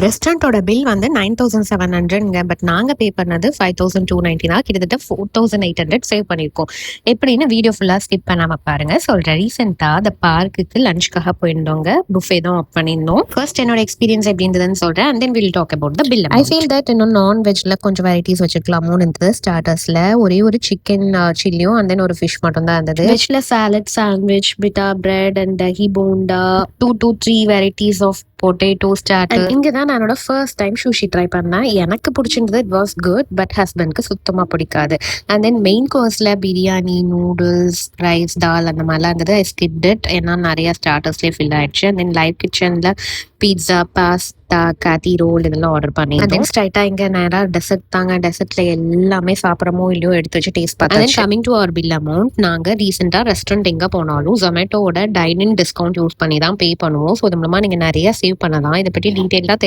ரெஸ்டாரண்ட்டோட bill வந்து 9700ங்க. But நாங்கள் பே பண்ணது 5290 தான். கிட்டத்தட்ட 4800 சேவ் பண்ணியிருக்கோம். எப்படின்னு வீடியோ ஃபுல்லாக ஸ்கிப் பண்ணாமல் பாருங்க. சொல்கிறேன். ரீசெண்டாக அந்த பார்க்குக்கு லஞ்சுக்காக போயிருந்தோங்க. புஃபே தான் ஆஃப் பண்ணியிருந்தோம். ஃபர்ஸ்ட் என்னோட எக்ஸ்பீரியன்ஸ் எப்படி இருந்ததுன்னு சொல்கிறேன். And then will talk about the bill. I feel that இன்னும் நான்வெஜ்ல கொஞ்சம் வெரைட்டிஸ் வச்சுக்கலாமோன்னு இருந்தது. ஸ்டார்டர்ஸில் ஒரே ஒரு சிக்கன் சில்லியும் அண்ட் தென் ஒரு ஃபிஷ் மட்டும் தான் இருந்தது. வெஜ்ல salad, sandwich, pita bread and dahi bonda, 2 to 3 varieties of potato starter. இங்கே தான் என்னோட ஃபர்ஸ்ட் டைம் சூஷி ட்ரை பண்ணேன். எனக்கு பிடிச்சிருந்தது. It was good. பட் ஹஸ்பண்ட்க்கு சுத்தமாக பிடிக்காது. அண்ட் தென் மெயின் கோர்ஸில் பிரியாணி, நூடுல்ஸ், ரைஸ், தால் அந்த மாதிரிலாம் இருந்தது. ஐ ஸ்கிப்ட் இட். ஏன்னா நிறையா ஸ்டார்டர்ஸ்லேயே ஃபில் ஆயிடுச்சு. அண்ட் தென் லைவ் கிச்சனில் பீட்சா, பாஸ்தா, காத்தி ரோல் இதெல்லாம் ஆர்டர் பண்ணியிருந்தேன். ஸ்ட்ரைட்டாக இங்கே நேராக டெசர்ட் தாங்க. டெசர்ட்ல எல்லாமே சாப்பிட்றமோ இல்லையோ எடுத்து வச்சு டேஸ்ட் பார்த்தேன். Coming to our bill amount, நாங்கள் ரீசெண்டாக ரெஸ்டாரண்ட் எங்கே போனாலும் ஜொமேட்டோட டைனிங் டிஸ்கவுண்ட் யூஸ் பண்ணி தான் பே பண்ணுவோம். ஸோ அது மூலமாக நீங்கள் நிறைய சேவ் பண்ணலாம். இதை பற்றி டீட்டெயிலாக